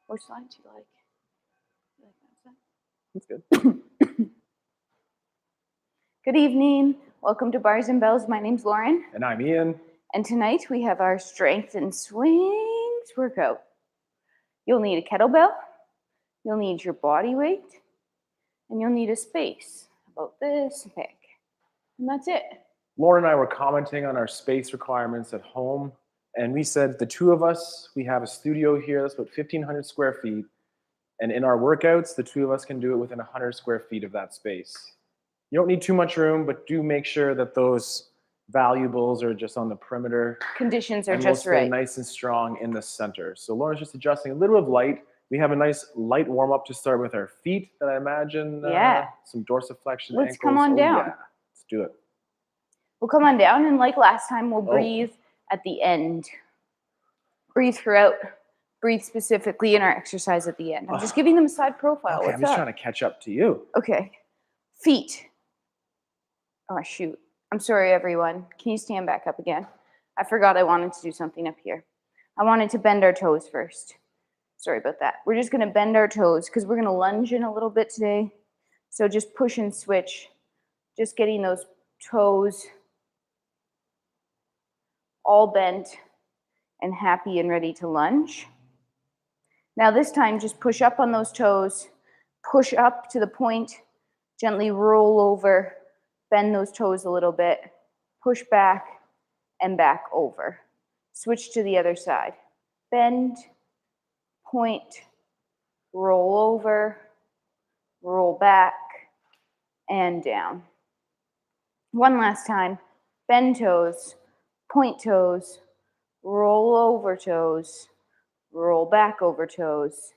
What side do you like? You like that side? That's good. Good evening. Welcome to Bars and Bells. My name's Lauren. And I'm Ian. And tonight we have our strength and swings workout. You'll need a kettlebell. You'll need your body weight. And you'll need a space about this big. And that's it. Lauren and I were commenting on our space requirements at home. And we said the two of us, we have a studio here that's about 1,500 square feet. And in our workouts, the two of us can do it within 100 square feet of that space. You don't need too much room, but do make sure that those valuables are just on the perimeter. Conditions are and just we'll stay right. Nice and strong in the center. So Lauren's just adjusting a little bit of light. We have a nice light warm up to start with our feet that I imagine some dorsiflexion. Let's ankles. come on down. Yeah. Let's do it. We'll come on down, and like last time, we'll breathe at the end. Breathe throughout. Breathe specifically in our exercise at the end. I'm just giving them a side profile. Okay, What's I'm just up? trying to catch up to you. Okay. Feet. Oh, shoot. I'm sorry, everyone. Can you stand back up again? I forgot I wanted to do something up here. I wanted to bend our toes first. Sorry about that. We're just going to bend our toes because we're going to lunge in a little bit today. So just push and switch. Just getting those toes all bent and happy and ready to lunge. Now this time, just push up on those toes. Push up to the point. Gently roll over. Bend those toes a little bit. Push back and back over. Switch to the other side. Bend, point, roll over, roll back, and down. One last time. Bend toes, point toes, roll over toes, roll back over toes,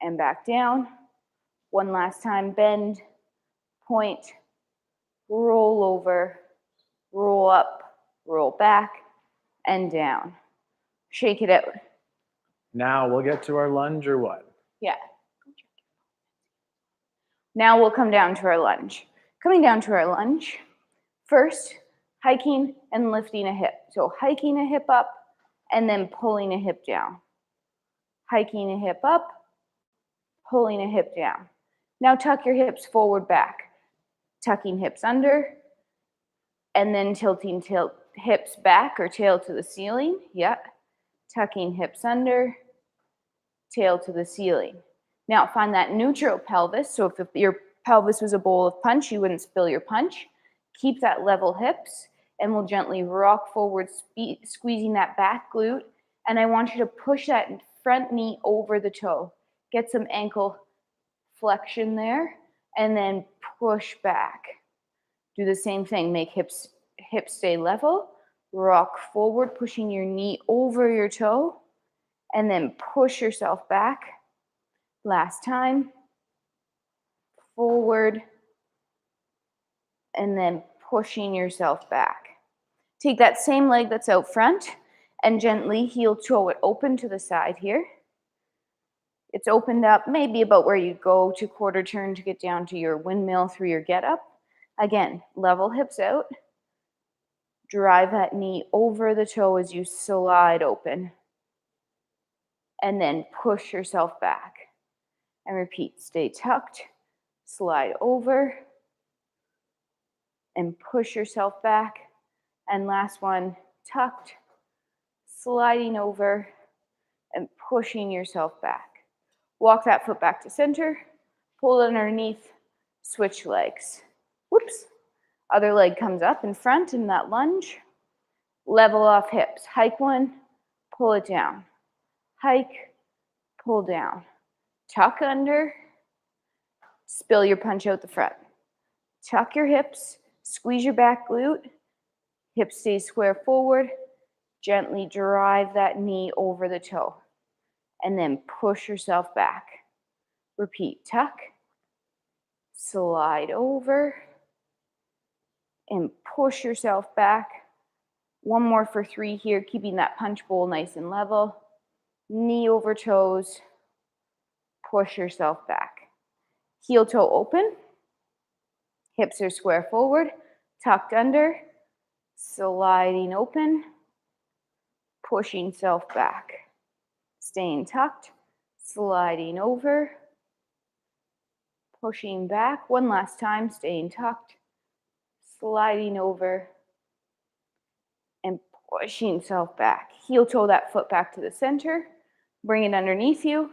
and back down. One last time. Bend, point, roll over, roll up, roll back, and down. Shake it out. Now we'll get to our lunge or what? Yeah. Now we'll come down to our lunge. Coming down to our lunge, first, hiking and lifting a hip. So hiking a hip up and then pulling a hip down. Hiking a hip up, pulling a hip down. Now tuck your hips forward back. Tucking hips under, and then tilting hips back or tail to the ceiling. Yeah. Tucking hips under, tail to the ceiling. Now find that neutral pelvis. So if your pelvis was a bowl of punch, you wouldn't spill your punch. Keep that level hips, and we'll gently rock forward, squeezing that back glute. And I want you to push that front knee over the toe. Get some ankle flexion there, and then push back. Do the same thing. Make hips stay level. Rock forward, pushing your knee over your toe, and then push yourself back. Last time. Forward, and then pushing yourself back. Take that same leg that's out front and gently heel toe it open to the side here. It's opened up maybe about where you go to quarter turn to get down to your windmill through your get up. Again, level hips out. Drive that knee over the toe as you slide open. And then push yourself back. And repeat, stay tucked, slide over, and push yourself back. And last one, tucked, sliding over, and pushing yourself back. Walk that foot back to center, pull it underneath, switch legs. Whoops. Other leg comes up in front in that lunge. Level off hips. Hike one, pull it down. Hike, pull down. Tuck under, spill your punch out the front. Tuck your hips, squeeze your back glute. Hips stay square forward. Gently drive that knee over the toe. And then push yourself back. Repeat, tuck, slide over, and push yourself back. One more for 3 here, keeping that punch bowl nice and level. Knee over toes, push yourself back. Heel toe open, hips are square forward, tucked under, sliding open, pushing self back. Staying tucked, sliding over, pushing back. One last time, staying tucked, sliding over, and pushing self back. Heel toe that foot back to the center. Bring it underneath you.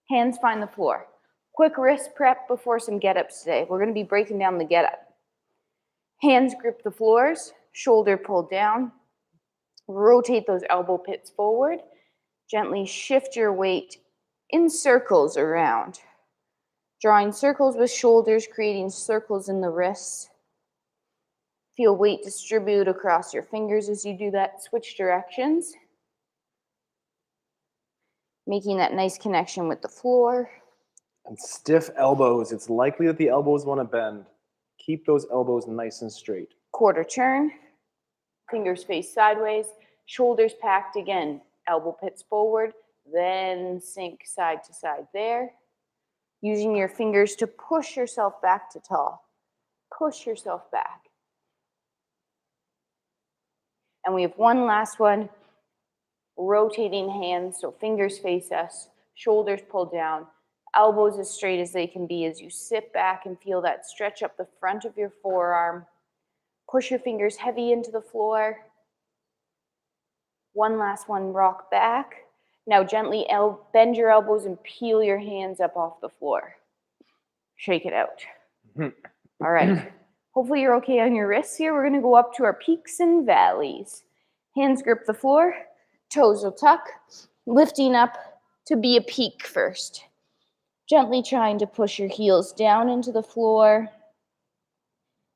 Hands find the floor. Quick wrist prep before some get-ups today. We're going to be breaking down the get-up. Hands grip the floors, shoulder pulled down. Rotate those elbow pits forward. Gently shift your weight in circles around. Drawing circles with shoulders, creating circles in the wrists. Feel weight distribute across your fingers as you do that. Switch directions. Making that nice connection with the floor. And stiff elbows. It's likely that the elbows want to bend. Keep those elbows nice and straight. Quarter turn. Fingers face sideways. Shoulders packed again. Elbow pits forward. Then sink side to side there. Using your fingers to push yourself back to tall. Push yourself back. And we have one last one. Rotating hands, so fingers face us, shoulders pulled down, elbows as straight as they can be as you sit back and feel that stretch up the front of your forearm. Push your fingers heavy into the floor. One last one, rock back. Now gently bend your elbows and peel your hands up off the floor. Shake it out. All right. Hopefully you're okay on your wrists here. We're going to go up to our peaks and valleys. Hands grip the floor. Toes will tuck. Lifting up to be a peak first. Gently trying to push your heels down into the floor.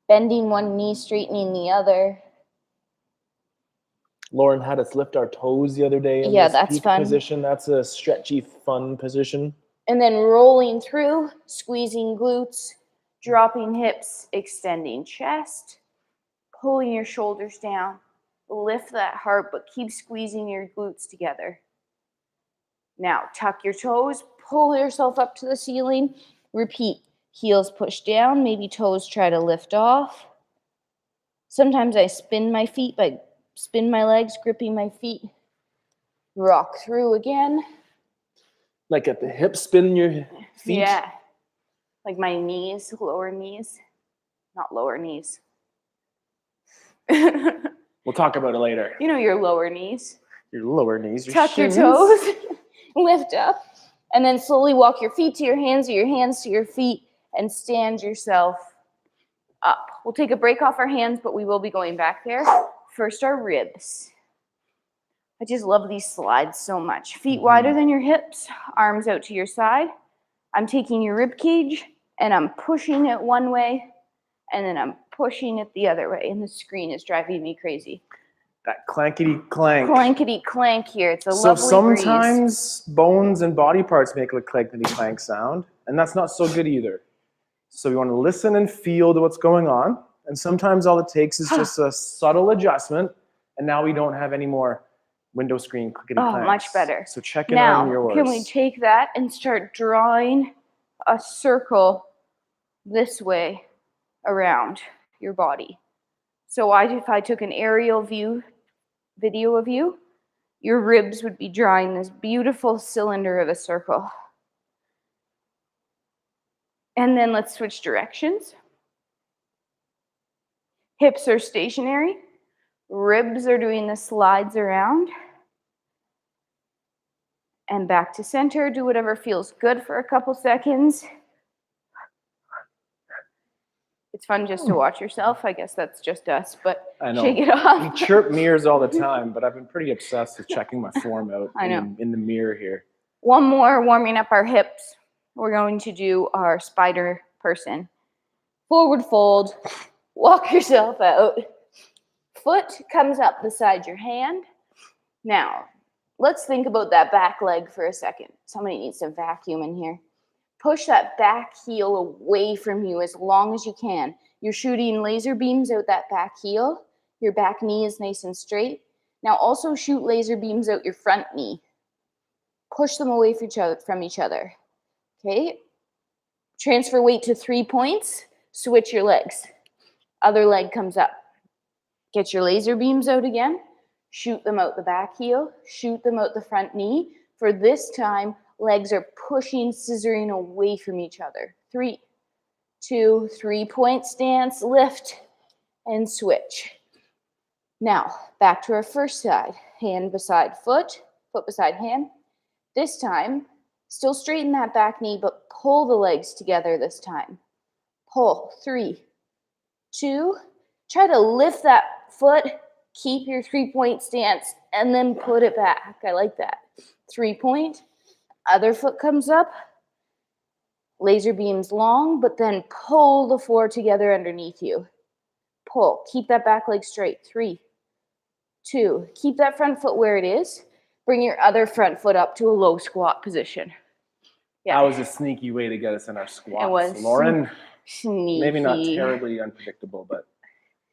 Bending one knee, straightening the other. Lauren had us lift our toes the other day in this that's peak fun. position. That's a stretchy, fun position. And then rolling through, squeezing glutes, dropping hips, extending chest, pulling your shoulders down. Lift that heart, but keep squeezing your glutes together. Now, tuck your toes, pull yourself up to the ceiling. Repeat. Heels push down, maybe toes try to lift off. Sometimes I spin my legs, gripping my feet. Rock through again. Like at the hip, spin your feet. Yeah. Like my knees, lower knees. Not lower knees. We'll talk about it later. You know your lower knees. Your lower knees, your Tuck shins. your toes, lift up, and then slowly walk your feet to your hands or your hands to your feet and stand yourself up. We'll take a break off our hands, but we will be going back there. First, our ribs. I just love these slides so much. Feet wider than your hips, arms out to your side. I'm taking your rib cage and I'm pushing it one way and then I'm pushing it the other way, and the screen is driving me crazy. That clankety clank. Clankety clank here. It's a So lovely sometimes bones and body parts make a clankety clank sound, and that's not so good either. So you want to listen and feel to what's going on, and sometimes all it takes is just a subtle adjustment, and now we don't have any more window screen clickety clanks. Oh, much better. So check it out on Now, yours. can we take that and start drawing a circle this way around your body? So if I took an aerial video of you, your ribs would be drawing this beautiful cylinder of a circle. And then let's switch directions. Hips are stationary. Ribs are doing the slides around. And back to center. Do whatever feels good for a couple seconds. It's fun just to watch yourself. I guess that's just us, but I know. shake it off. We chirp mirrors all the time, but I've been pretty obsessed with checking my form out I know. in the mirror here. One more, warming up our hips. We're going to do our spider person. Forward fold, walk yourself out. Foot comes up beside your hand. Now, let's think about that back leg for a second. Somebody needs to vacuum in here. Push that back heel away from you as long as you can. You're shooting laser beams out that back heel. Your back knee is nice and straight. Now also shoot laser beams out your front knee. Push them away from each other. Okay? Transfer weight to 3 points. Switch your legs. Other leg comes up. Get your laser beams out again. Shoot them out the back heel. Shoot them out the front knee. For this time, Legs are pushing, scissoring away from each other. 3, 2, 3-point stance, lift, and switch. Now, back to our first side. Hand beside foot, foot beside hand. This time, still straighten that back knee, but pull the legs together this time. Pull. 3, 2. Try to lift that foot, keep your 3-point stance, and then put it back. I like that. 3-point. Other foot comes up. Laser beams long, but then pull the floor together underneath you. Pull. Keep that back leg straight. 3, 2. Keep that front foot where it is. Bring your other front foot up to a low squat position. Yeah. That was a sneaky way to get us in our squats. It was Lauren, sneaky. Maybe not terribly unpredictable, but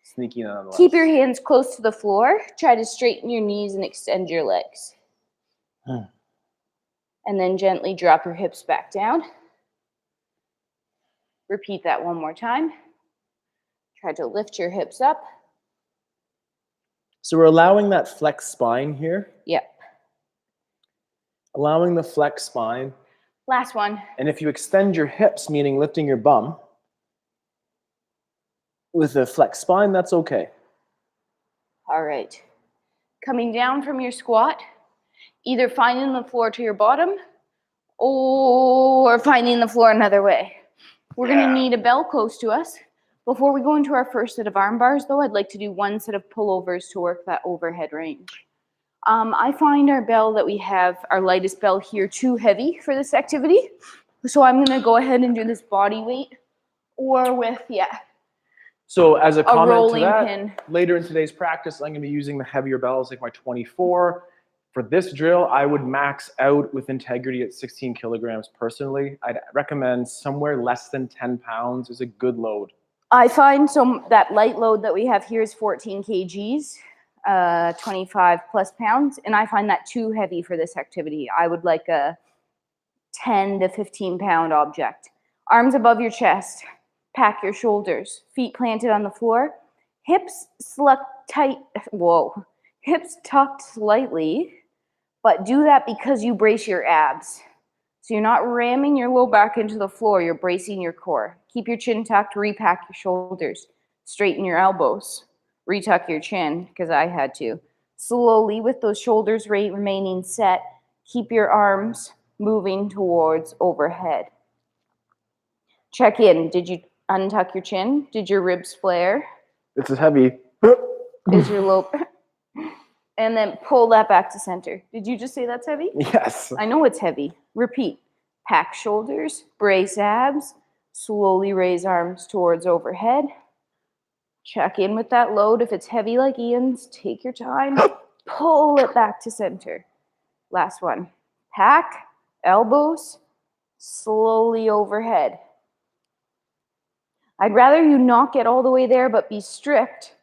sneaky nonetheless. Keep your hands close to the floor. Try to straighten your knees and extend your legs. And then gently drop your hips back down. Repeat that one more time. Try to lift your hips up. So we're allowing that flex spine here. Yep. Allowing the flex spine. Last one. And if you extend your hips, meaning lifting your bum, with a flex spine, that's okay. All right. Coming down from your squat, either finding the floor to your bottom or finding the floor another way. We're going to need a bell close to us. Before we go into our first set of arm bars, though, I'd like to do one set of pullovers to work that overhead range. I find our bell that we have, our lightest bell here, too heavy for this activity. So I'm going to go ahead and do this body weight or with, So as a comment to that, pin. Later in today's practice, I'm going to be using the heavier bells like my 24. For this drill, I would max out with integrity at 16 kilograms personally. I'd recommend somewhere less than 10 pounds is a good load. I find that light load that we have here is 14 kgs, 25 plus pounds, and I find that too heavy for this activity. I would like a 10 to 15 pound object. Arms above your chest, pack your shoulders, feet planted on the floor, hips hips tucked slightly, but do that because you brace your abs. So you're not ramming your low back into the floor, you're bracing your core. Keep your chin tucked, repack your shoulders, straighten your elbows, retuck your chin, because I had to. Slowly, with those shoulders remaining set, keep your arms moving towards overhead. Check in. Did you untuck your chin? Did your ribs flare? This is heavy. Is your low... And then pull that back to center. Did you just say that's heavy? Yes. I know it's heavy. Repeat. Pack shoulders, brace abs, slowly raise arms towards overhead. Check in with that load. If it's heavy like Ian's, take your time. Pull it back to center. Last one. Pack, elbows, slowly overhead. I'd rather you not get all the way there, but be strict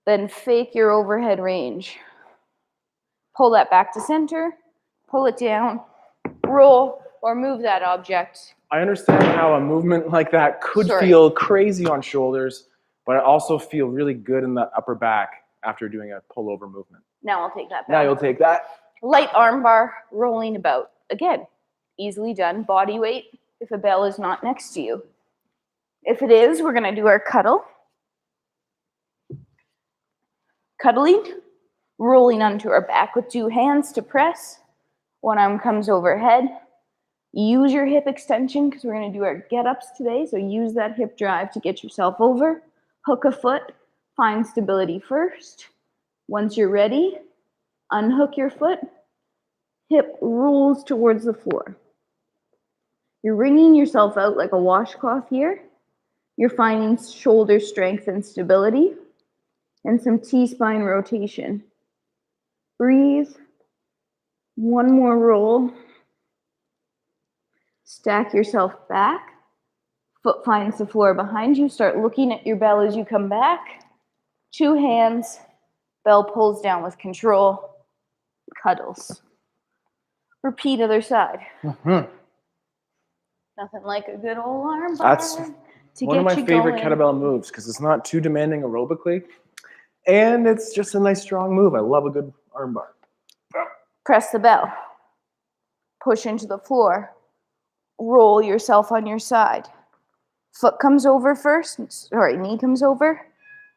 than fake your overhead range. Pull that back to center, pull it down, roll, or move that object. I understand how a movement like that could feel crazy on shoulders, but I also feel really good in that upper back after doing a pullover movement. Now I'll take that back. Now you'll take that. Light arm bar, rolling about. Again, easily done. Body weight if a bell is not next to you. If it is, we're going to do our cuddle. Cuddling, rolling onto our back with 2 hands to press. One arm comes overhead. Use your hip extension because we're going to do our get-ups today. So use that hip drive to get yourself over. Hook a foot. Find stability first. Once you're ready, unhook your foot. Hip rolls towards the floor. You're wringing yourself out like a washcloth here. You're finding shoulder strength and stability and some T-spine rotation. Breathe. One more roll. Stack yourself back. Foot finds the floor behind you. Start looking at your bell as you come back. 2 hands. Bell pulls down with control. Cuddles. Repeat other side. Mm-hmm. Nothing like a good old arm bar. That's one of my favorite kettlebell moves because it's not too demanding aerobically. And it's just a nice strong move. I love a good arm bar. Press the bell. push into the floor, roll yourself on your side. Foot comes over first, sorry, knee comes over.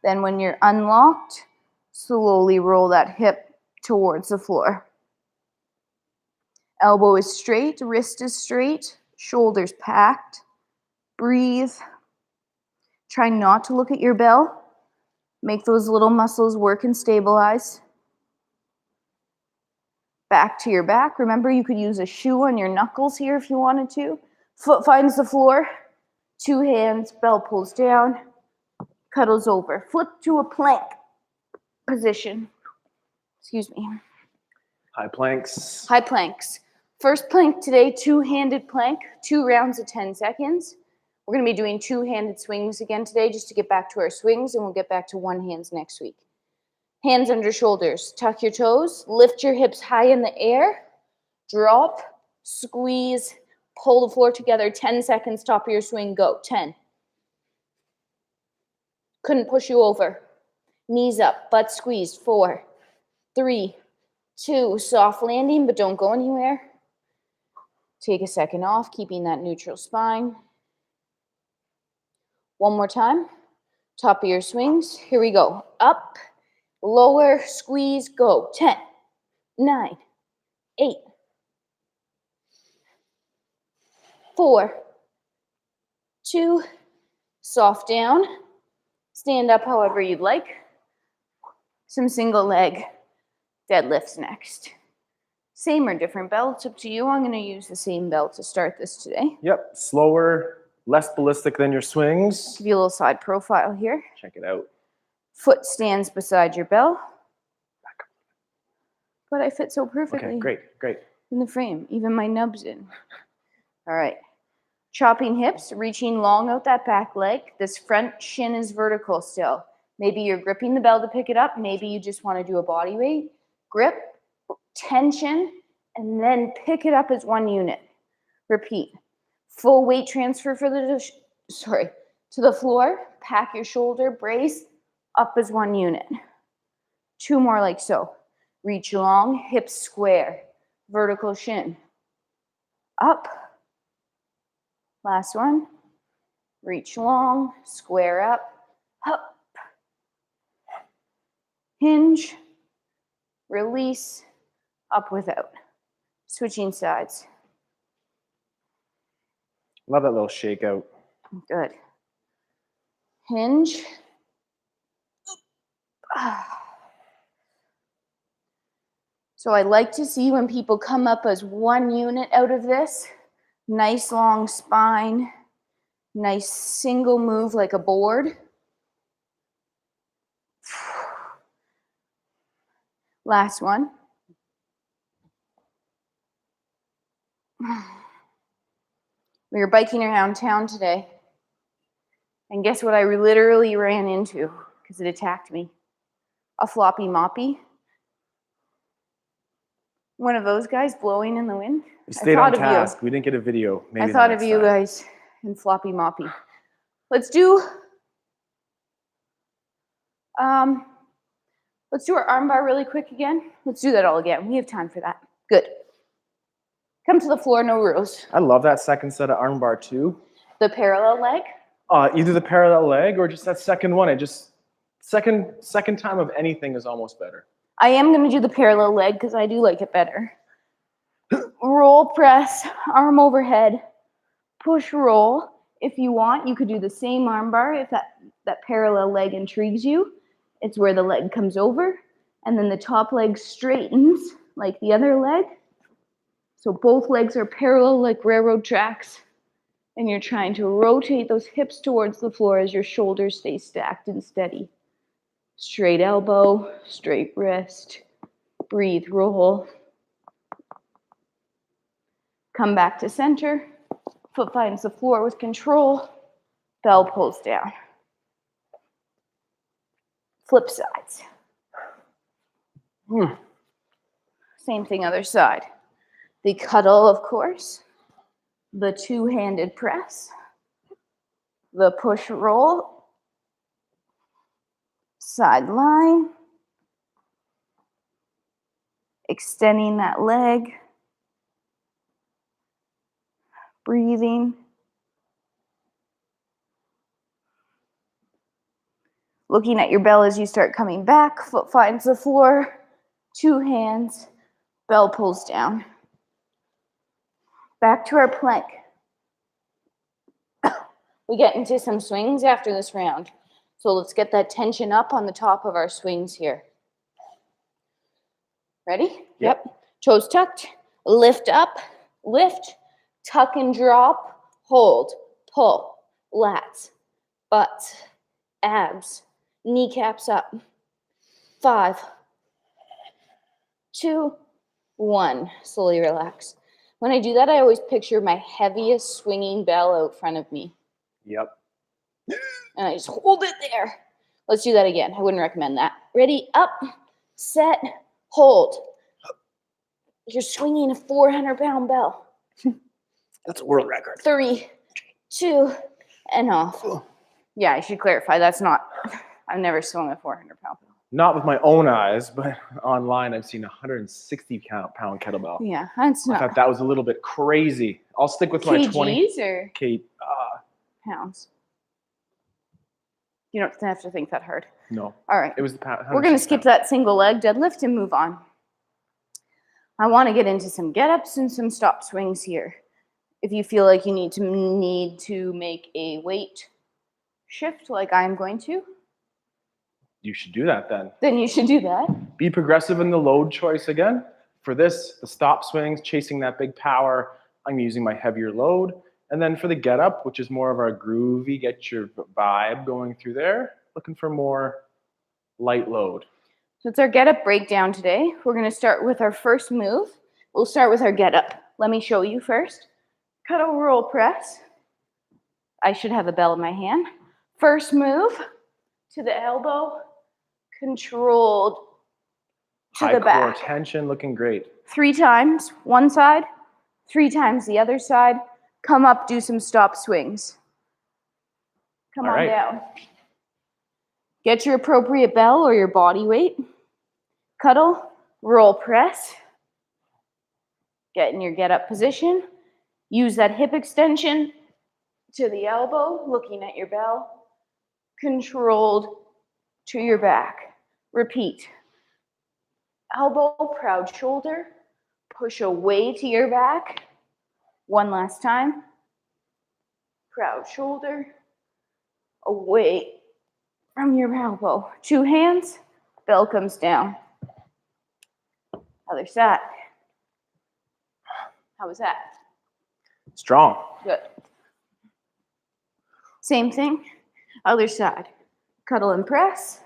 Then when you're unlocked, slowly roll that hip towards the floor. Elbow is straight, wrist is straight, shoulders packed. Breathe. Try not to look at your bell. Make those little muscles work and stabilize. Back to your back. Remember, you could use a shoe on your knuckles here if you wanted to. Foot finds the floor. 2 hands, bell pulls down, cuddles over. Flip to a plank position. Excuse me. High planks. High planks. First plank today, 2-handed plank, 2 rounds of 10 seconds. We're going to be doing 2-handed swings again today just to get back to our swings, and we'll get back to 1 hands next week. Hands under shoulders. Tuck your toes. Lift your hips high in the air. Drop. Squeeze. Pull the floor together. 10 seconds. Top of your swing. Go. 10. Couldn't push you over. Knees up. Butt squeezed. 4, 3, 2. Soft landing, but don't go anywhere. Take a second off, keeping that neutral spine. One more time. Top of your swings. Here we go. Up. Lower, squeeze, go. 10, 9, 8, 4, 2, soft down. Stand up however you'd like. Some single leg deadlifts next. Same or different bell, it's up to you. I'm going to use the same bell to start this today. Yep, slower, less ballistic than your swings. Give you a little side profile here. Check it out. Foot stands beside your bell. But I fit so perfectly. Okay, great, great. In the frame, even my nub's in. All right. Chopping hips, reaching long out that back leg. This front shin is vertical still. Maybe you're gripping the bell to pick it up. Maybe you just want to do a body weight. Grip, tension, and then pick it up as 1 unit. Repeat. Full weight transfer for to the floor. Pack your shoulder, brace, up as 1 unit. 2 more like so. Reach long, hips square, vertical shin. Up. Last one. Reach long, square up. Hinge, release, up without. Switching sides. Love that little shakeout. Good. Hinge. So I like to see when people come up as 1 unit out of this. Nice long spine. Nice single move like a board. Last one. We were biking around town today. And guess what I literally ran into because it attacked me? A floppy moppy. One of those guys blowing in the wind. We stayed on task. We didn't get a video. Maybe I thought of you guys in floppy moppy. Let's do our armbar really quick again. Let's do that all again. We have time for that. Good. Come to the floor, no rules. I love that second set of armbar too. The parallel leg. Either the parallel leg or just that second one. It just second time of anything is almost better. I am going to do the parallel leg because I do like it better. Roll, press, arm overhead, push, roll. If you want, you could do the same armbar if that parallel leg intrigues you. It's where the leg comes over, and then the top leg straightens like the other leg. So both legs are parallel like railroad tracks, and you're trying to rotate those hips towards the floor as your shoulders stay stacked and steady. Straight elbow, straight wrist, breathe, roll. Come back to center, foot finds the floor with control, bell pulls down. Flip sides. Same thing other side. The cuddle, of course, the 2-handed press, the push roll, side line, extending that leg, Breathing. Looking at your bell as you start coming back. Foot finds the floor. 2 hands. Bell pulls down. Back to our plank. We get into some swings after this round. So let's get that tension up on the top of our swings here. Ready? Yep. Toes tucked. Lift up. Lift. Tuck and drop. Hold. Pull. Lats. Butts. Abs. Kneecaps up. 5, 2, 1. Slowly relax. When I do that, I always picture my heaviest swinging bell out front of me. Yep. And I just hold it there. Let's do that again. I wouldn't recommend that. Ready? Up, set, hold. You're swinging a 400-pound bell. That's a world record. 3, 2, and off. Yeah, I should clarify. That's not, I've never swung a 400-pound bell. Not with my own eyes, but online I've seen a 160-pound kettlebell. Yeah, that's not. I thought that was a little bit crazy. I'll stick with my 20. kgs or pounds? You don't have to think that hard. No. All right. It was the pound. We're going to skip that single leg deadlift and move on. I want to get into some get-ups and some stop swings here. If you feel like you need to make a weight shift like I'm going to, You should do that then you should do that. Be progressive in the load choice again. For this, the stop swings, chasing that big power, I'm using my heavier load. And then for the get up, which is more of our groovy, get your vibe going through there, looking for more light load. So it's our get up breakdown today. We're going to start with our first move. We'll start with our get up. Let me show you first. Kettle roll press. I should have a bell in my hand. First move to the elbow, controlled to the back. High core tension, looking great. 3 times one side, 3 times the other side. Come up, do some stop swings. Come on down. Get your appropriate bell or your body weight. Cuddle, roll press. Get in your get up position. Use that hip extension to the elbow, looking at your bell. Controlled to your back. Repeat. Elbow, proud shoulder. Push away to your back. One last time. Proud shoulder. Away from your elbow. 2 hands. Bell comes down. Other side. How was that? Strong. Good. Same thing. Other side. Cuddle and press.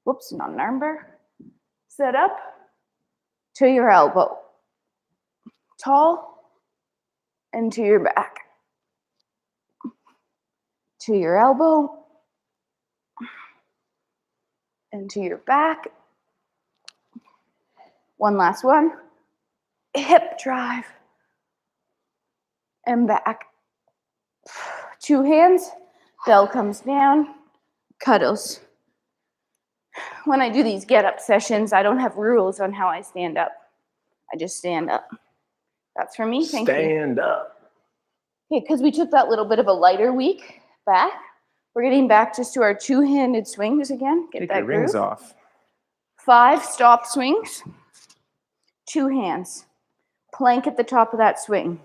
Whoops, not an armbar. Set up to your elbow. Tall and to your back. To your elbow and to your back. One last one. Hip drive and back. 2 hands. Bell comes down. Cuddles. When I do these get-up sessions, I don't have rules on how I stand up. I just stand up. That's for me. Thank you. Stand up. Okay, because we took that little bit of a lighter week back. We're getting back just to our 2-handed swings again. Get Take that your rings groove. off. 5 stop swings. 2 hands. Plank at the top of that swing.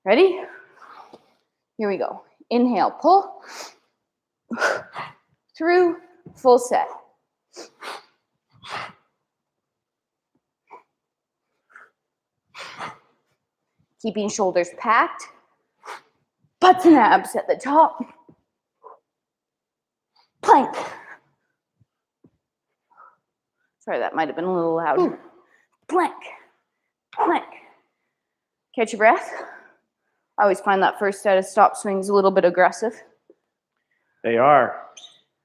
Ready? Here we go. Inhale, pull. Through, full set. Keeping shoulders packed. Butts and abs at the top. Plank. Sorry, that might have been a little loud. Plank. Plank. Catch your breath. I always find that first set of stop swings a little bit aggressive. They are.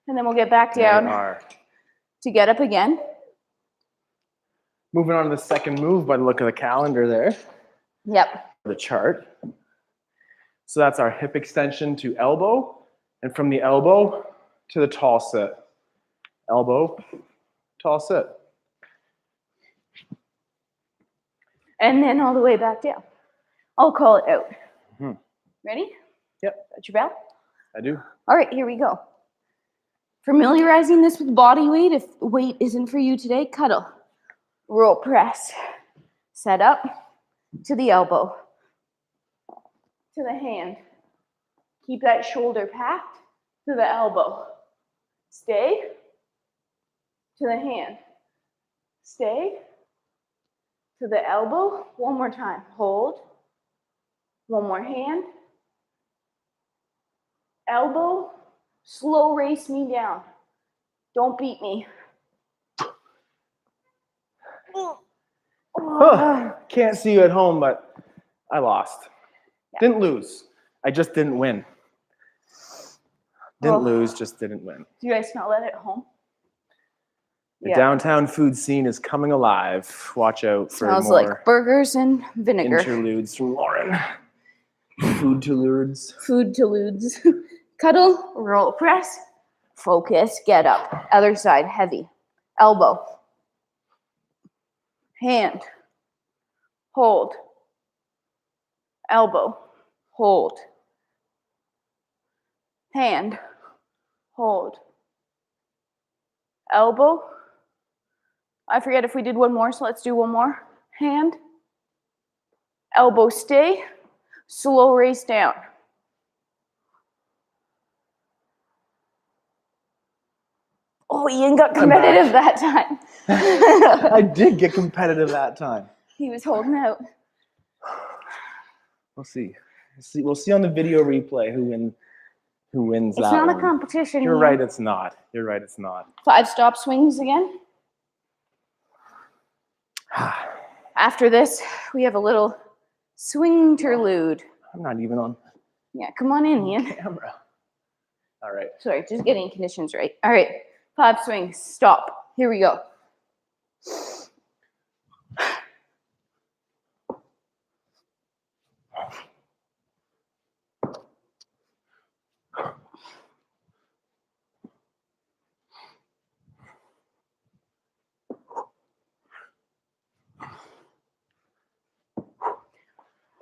And then we'll get back down to get up again. Moving on to the second move by the look of the calendar there. Yep. The chart. So that's our hip extension to elbow, and from the elbow to the tall sit. Elbow, tall sit. And then all the way back down. I'll call it out. Mhm. Ready? Yep, Got your bell? I do. All right, here we go. Familiarizing this with body weight. If weight isn't for you today, cuddle. Roll press. Set up to the elbow. To the hand. Keep that shoulder packed to the elbow. Stay. To the hand. Stay. To the elbow. One more time. Hold. One more hand. Elbow. Slow race me down. Don't beat me. Oh, can't see you at home, but I lost. Yeah. Didn't lose. I just didn't win. Didn't lose, just didn't win. Do you guys smell that at home? The downtown food scene is coming alive. Watch out for Smells more like burgers and vinegar. interludes from Lauren. Food-to-ludes. Food-to-ludes. Cuddle, roll press, focus, get up. Other side, heavy. Elbow. Hand. Hold. Elbow. Hold. Hand. Hold. Elbow. I forget if we did one more, so let's do one more. Hand. Elbow, stay. Slow race down. Oh, Ian got competitive that time. I did get competitive that time. He was holding out. We'll see. We'll see on the video replay who wins It's that not one. a competition. You're Ian. right, it's not. You're right, it's not. 5 stop swings again. After this, we have a little swing interlude. I'm not even on Yeah, come on in, Ian. camera. All right. Sorry, just getting conditions right. All right, 5 swings, stop. Here we go.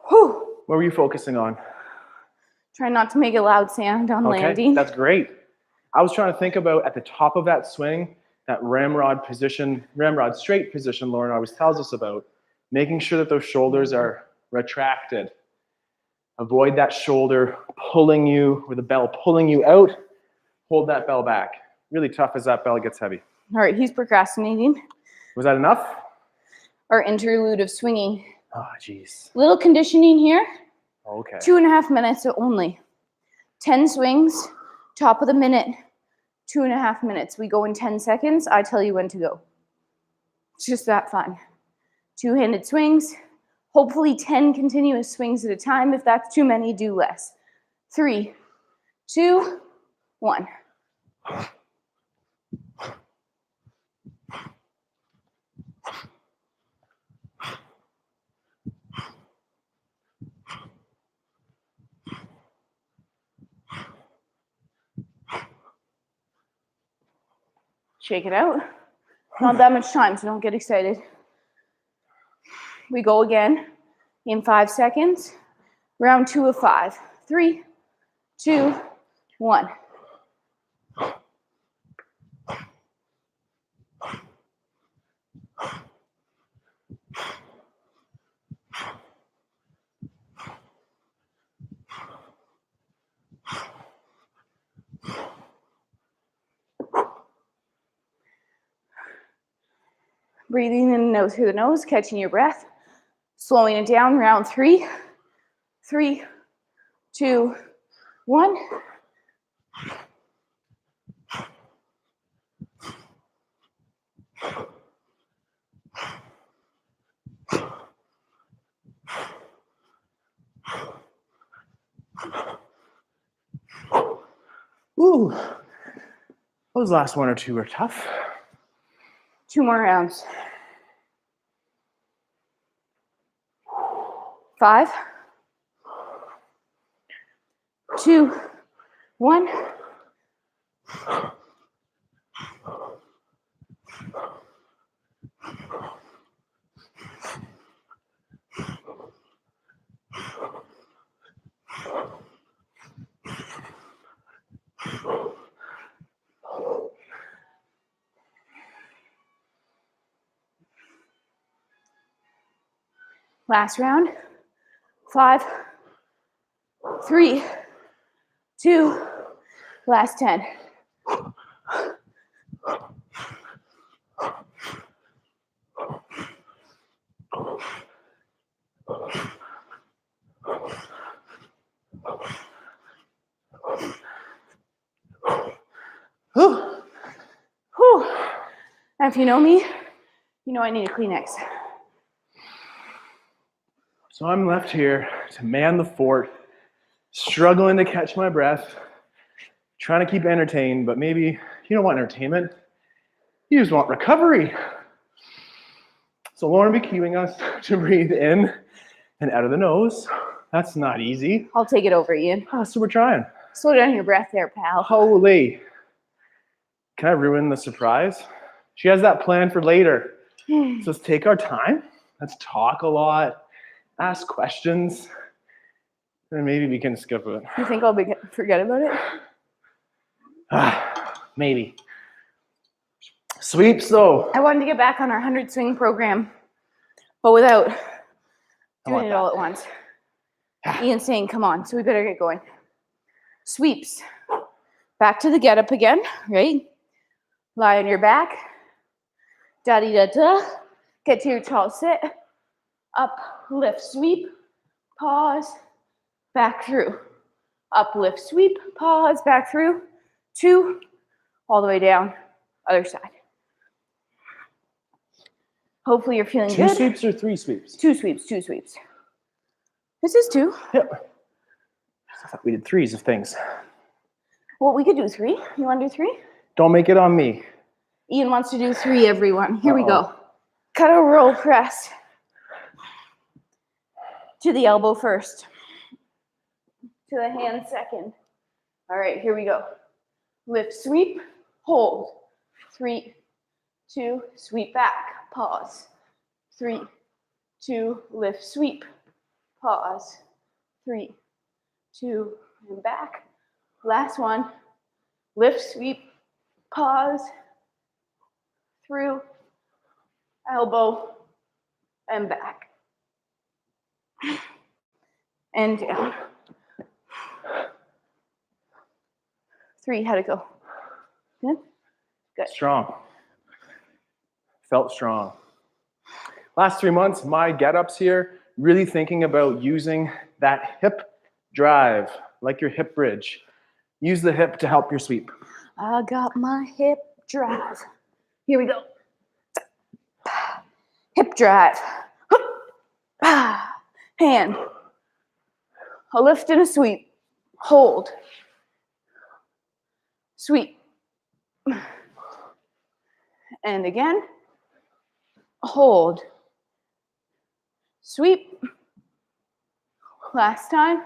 Whew. What were you focusing on? Try not to make a loud sound on landing. That's great. I was trying to think about at the top of that swing, that ramrod position, ramrod straight position Lauren always tells us about, making sure that those shoulders are retracted. Avoid that shoulder pulling you, or the bell pulling you out. Hold that bell back. Really tough as that bell gets heavy. All right, he's procrastinating. Was that enough? Our interlude of swinging. Oh, jeez. Little conditioning here. Okay. 2.5 minutes only. 10 swings, top of the minute, 2.5 minutes. We go in 10 seconds. I tell you when to go. It's just that fun. 2-handed swings. Hopefully 10 continuous swings at a time. If that's too many, do less. 3, 2, 1. Shake it out. Not that much time, so don't get excited. We go again in 5 seconds. Round 2 of 5. 3, 2, 1. Breathing in and out through the nose, catching your breath. Slowing it down, round 3. 3, 2, 1. Ooh, those last 1 or 2 were tough. 2 more rounds. 5, 2, 1. Last round. 5, 3, 2, last 10. Whew. Whew. And if you know me, you know I need a Kleenex. So I'm left here to man the fort, struggling to catch my breath, trying to keep entertained, but maybe you don't want entertainment, you just want recovery. So Lauren will be cueing us to breathe in and out of the nose. That's not easy. I'll take it over, Ian. So we're trying. Slow down your breath there, pal. Holy. Can I ruin the surprise? She has that plan for later. So let's take our time. Let's talk a lot, ask questions, and maybe we can skip it. You think I'll forget about it? Maybe. Sweeps though. I wanted to get back on our 100 swing program, but without doing it all at once. Ian's saying, come on, so we better get going. Sweeps. Back to the get up again, right? Lie on your back. Da-dee-da-da. Get to your tall sit. Up, lift, sweep. Pause. Back through. Up, lift, sweep. Pause. Back through. 2. All the way down. Other side. Hopefully you're feeling good. 2 sweeps or 3 sweeps? 2 sweeps, 2 sweeps. This is 2. Yep. I thought we did 3s of things. Well, we could do 3. You want to do 3? Don't make it on me. Ian wants to do 3, everyone. Here we go. Kettle roll press. To the elbow first. To the hand second. All right, here we go. Lift, sweep, hold. 3, 2, sweep back, pause. 3, 2, lift, sweep, pause. 3, 2, and back. Last one. Lift, sweep, pause. Through, elbow, and back. And down. 3, how'd it go? Good? Good. Strong. Felt strong. Last 3 months, my get-ups here, really thinking about using that hip drive, like your hip bridge. Use the hip to help your sweep. I got my hip drive. Here we go. Hip drive. Hand. A lift and a sweep. Hold. Sweep. And again. Hold. Sweep. Last time.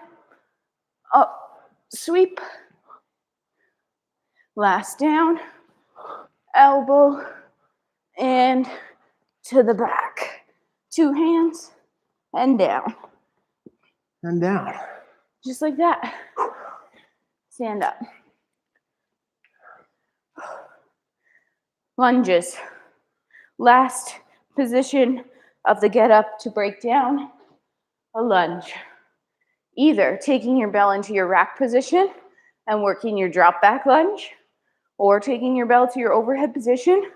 Up. Sweep. Last down. Elbow. And to the back. 2 hands. And down. And down. Just like that. Stand up. Lunges. Last position of the get up to break down, a lunge. Either taking your bell into your rack position and working your drop back lunge, or taking your bell to your overhead position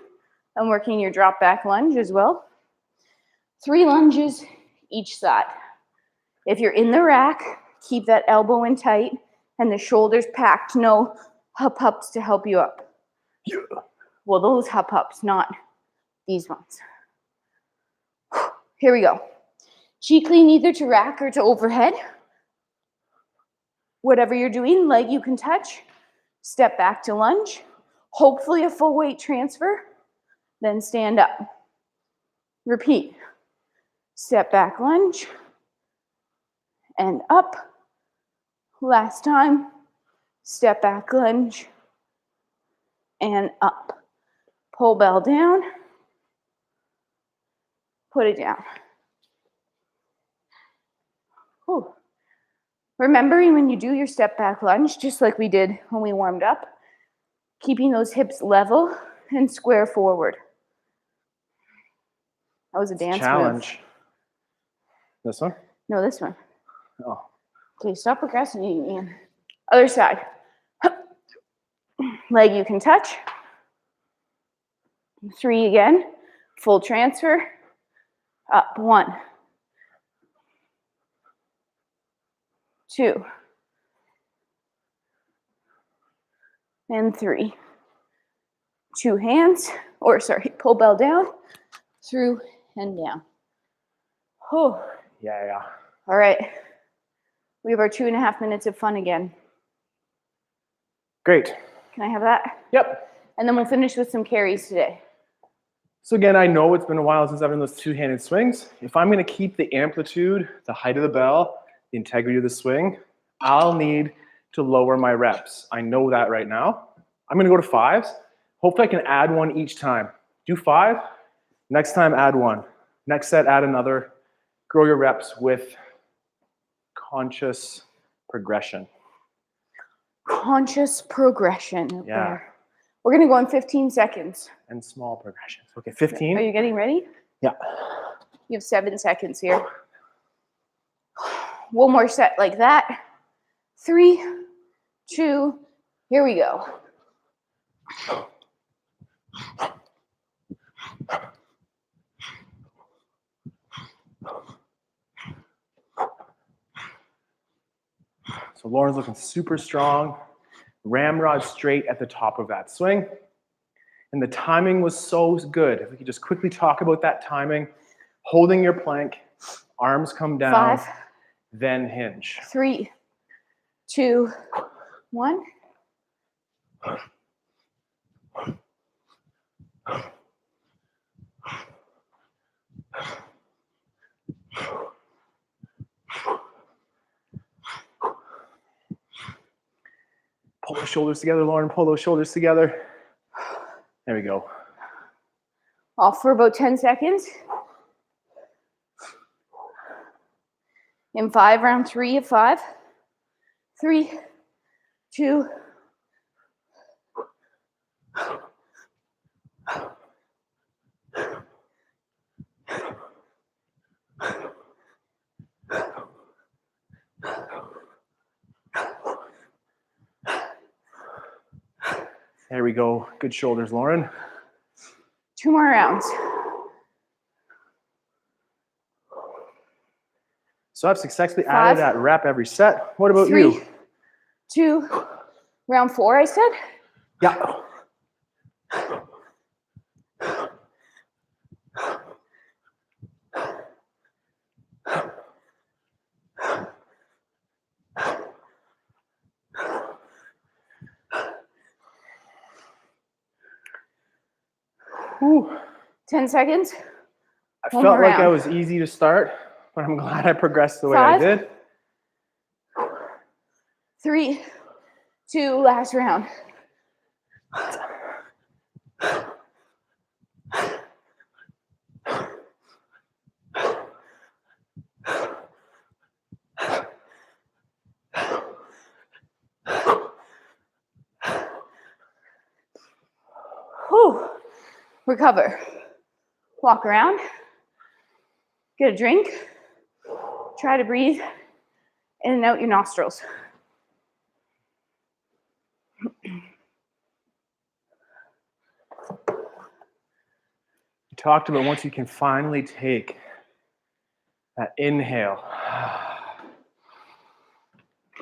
and working your drop back lunge as well. 3 lunges each side. If you're in the rack, keep that elbow in tight and the shoulders packed. No hup-hups to help you up. Yeah. Well, those hup-hups, not these ones. Here we go. Cheek lean either to rack or to overhead. Whatever you're doing, leg you can touch. Step back to lunge. Hopefully a full weight transfer. Then stand up. Repeat. Step back lunge. And up. Last time. Step back lunge. And up. Pull bell down. Put it down. Whew. Remembering when you do your step back lunge, just like we did when we warmed up, keeping those hips level and square forward. That was a dance Challenge. move. This one? No, this one. Oh. Okay, stop procrastinating, Ian. Other side. Leg you can touch. 3 again. Full transfer. Up. 1. 2. And 3. 2 hands, or sorry, pull bell down, through and down. Oh. Yeah. All right. We have our 2.5 minutes of fun again. Great. Can I have that? Yep. And then we'll finish with some carries today. So again, I know it's been a while since I've done those two-handed swings. If I'm going to keep the amplitude, the height of the bell, the integrity of the swing, I'll need to lower my reps. I know that right now. I'm going to go to 5s. Hopefully I can add 1 each time. Do 5. Next time, add 1. Next set, add another. Grow your reps with conscious progression. Conscious progression. Yeah. There. We're going to go in 15 seconds. And small progressions. Okay, 15. Are you getting ready? Yeah. You have 7 seconds here. 1 more set like that. 3, 2, here we go. So Lauren's looking super strong. Ramrod straight at the top of that swing. And the timing was so good. If we could just quickly talk about that timing. Holding your plank, arms come down, 5, then hinge. 3, 2, 1. Pull the shoulders together, Lauren. Pull those shoulders together. There we go. Off for about 10 seconds. In 5, round 3 of 5. 3, 2. There we go. Good shoulders, Lauren. 2 more rounds. So I've successfully added that rep every set. What about 3, you? 2, round 4, I said? Yeah. Whew. 10 seconds. I One felt more like I round. was easy to start, but I'm glad I progressed the way I 5, did. 3, 2, last round. Whew. Recover. Walk around. Get a drink. Try to breathe in and out your nostrils. You talked about once you can finally take that inhale,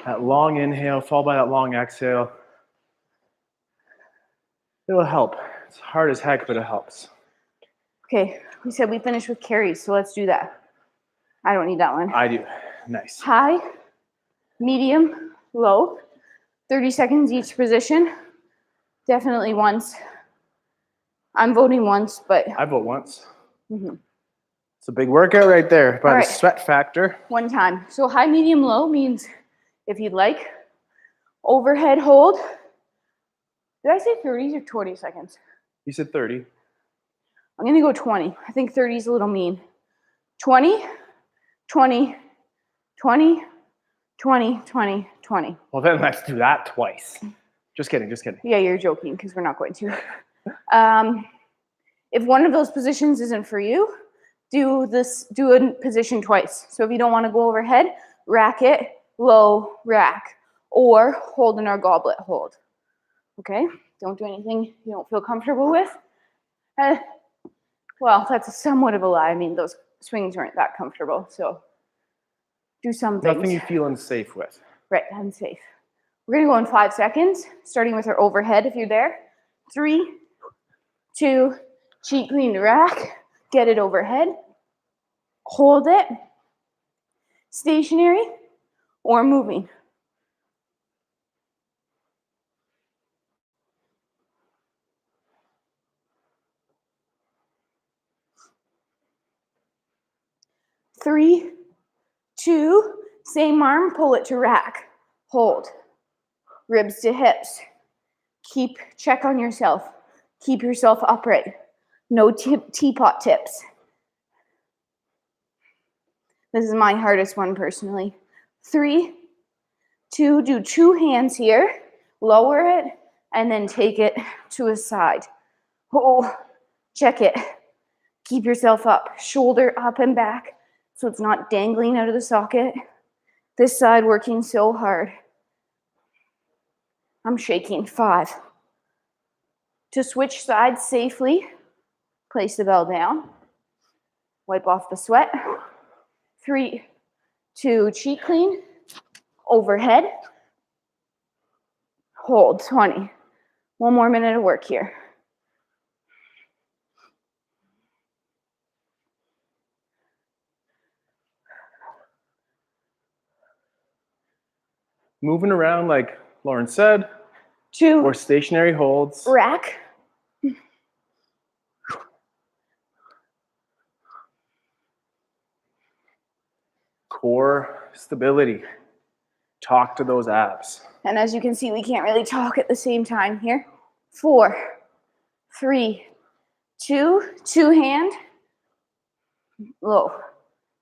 that long inhale, followed by that long exhale. It'll help. It's hard as heck, but it helps. Okay, we said we finished with carries, so let's do that. I don't need that one. I do. Nice. High, medium, low. 30 seconds each position. Definitely once. I'm voting once, but I vote once. It's a big workout right there by the sweat factor. 1 time. So high, medium, low means, if you'd like, overhead hold. Did I say 30s or 20 seconds? You said 30. I'm going to go 20. I think 30 is a little mean. 20, 20, 20, 20, 20, 20. Well, then let's do that twice. Just kidding, just kidding. Yeah, you're joking because we're not going to. If one of those positions isn't for you, do a position twice. So if you don't want to go overhead, rack it, low, rack, or hold in our goblet hold. Okay? Don't do anything you don't feel comfortable with. Well, that's somewhat of a lie. I mean, those swings aren't that comfortable, so do some things. Nothing you feel unsafe with. Right, unsafe. We're gonna go in 5 seconds, starting with our overhead if you're there. 3, 2, cheek clean to rack, get it overhead, hold it, stationary or moving. Three, 2, same arm, pull it to rack, hold, ribs to hips. Check on yourself. Keep yourself upright. No teapot tips. This is my hardest one personally. 3, 2, do 2 hands here, lower it, and then take it to a side. Oh, check it. Keep yourself up, shoulder up and back, so it's not dangling out of the socket. This side working so hard. I'm shaking. 5. To switch sides safely, place the bell down. Wipe off the sweat. 3, 2, cheek clean, overhead, hold, 20. One more minute of work here. Moving around like Lauren said, 2, or stationary holds. rack. Core stability. Talk to those abs. And as you can see, we can't really talk at the same time here. 4, 3, 2, 2 hand, low.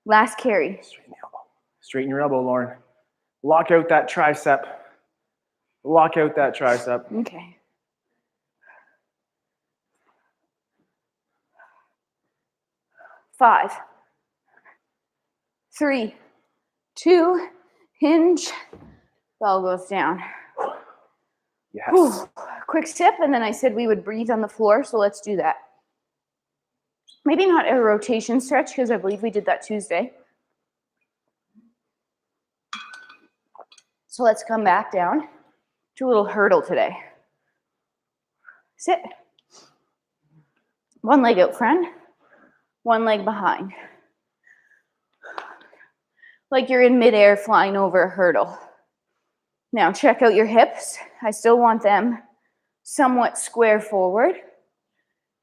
Last carry. Straighten the elbow. Straighten your elbow, Lauren. Lock out that tricep. Lock out that tricep. Okay. 5, 3, 2, hinge, bell goes down. Yes. Whew. Quick sip, and then I said we would breathe on the floor, so let's do that. Maybe not a rotation stretch, because I believe we did that Tuesday. So let's come back down to a little hurdle today. Sit. One leg out front, one leg behind. Like you're in midair flying over a hurdle. Now check out your hips. I still want them somewhat square forward.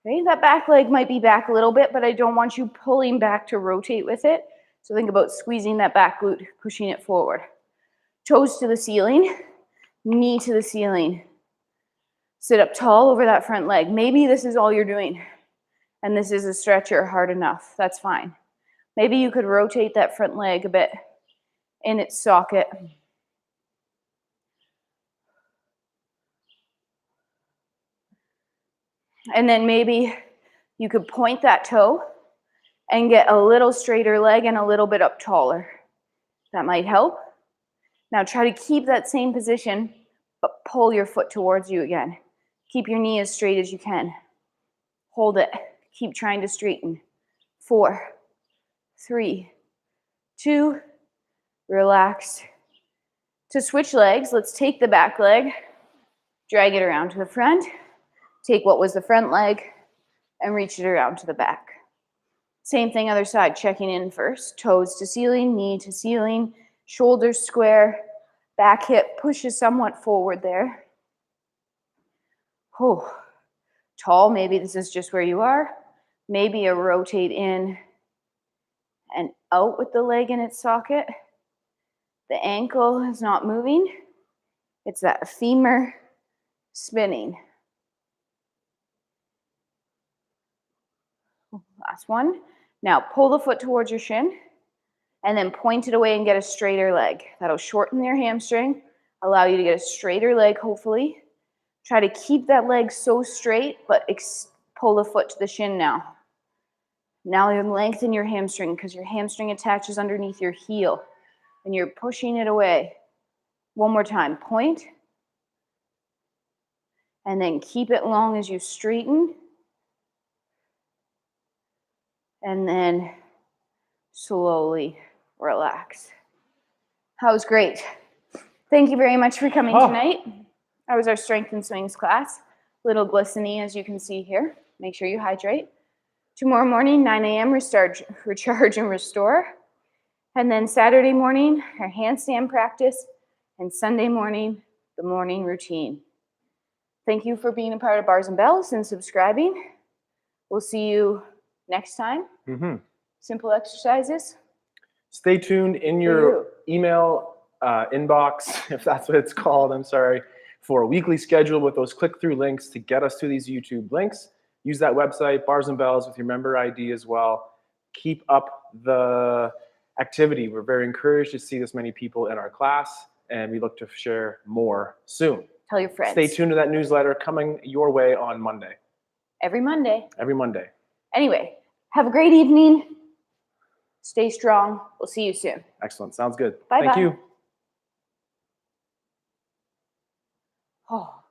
Okay, that back leg might be back a little bit, but I don't want you pulling back to rotate with it. So think about squeezing that back glute, pushing it forward. Toes to the ceiling, knee to the ceiling. Sit up tall over that front leg. Maybe this is all you're doing, and this is a stretcher hard enough. That's fine. Maybe you could rotate that front leg a bit in its socket. And then maybe you could point that toe and get a little straighter leg and a little bit up taller. That might help. Now try to keep that same position, but pull your foot towards you again. Keep your knee as straight as you can. Hold it. Keep trying to straighten. 4, 3, 2, relax. To switch legs, let's take the back leg, drag it around to the front, take what was the front leg, and reach it around to the back. Same thing other side, checking in first. Toes to ceiling, knee to ceiling, shoulders square, back hip pushes somewhat forward there. Oh, tall, maybe this is just where you are. Maybe a rotate in and out with the leg in its socket. The ankle is not moving. It's that femur spinning. Last one. Now pull the foot towards your shin and then point it away and get a straighter leg. That'll shorten your hamstring, allow you to get a straighter leg, hopefully. Try to keep that leg so straight, but pull the foot to the shin now. Now you lengthen your hamstring because your hamstring attaches underneath your heel and you're pushing it away. One more time, point. And then keep it long as you straighten. And then slowly relax. That was great. Thank you very much for coming tonight. That was our strength and swings class. Little glistening, as you can see here. Make sure you hydrate. Tomorrow morning, 9 a.m., recharge and restore. And then Saturday morning, our handstand practice. And Sunday morning, the morning routine. Thank you for being a part of Bars and Bells and subscribing. We'll see you next time. Simple exercises. Stay tuned in your email inbox, if that's what it's called, I'm sorry, for a weekly schedule with those click-through links to get us to these YouTube links. Use that website, Bars and Bells, with your member ID as well. Keep up the activity. We're very encouraged to see this many people in our class, and we look to share more soon. Tell your friends. Stay tuned to that newsletter coming your way on Monday. Every Monday. Every Monday. Anyway, have a great evening. Stay strong. We'll see you soon. Excellent. Sounds good. Bye-bye. Thank you. Oh.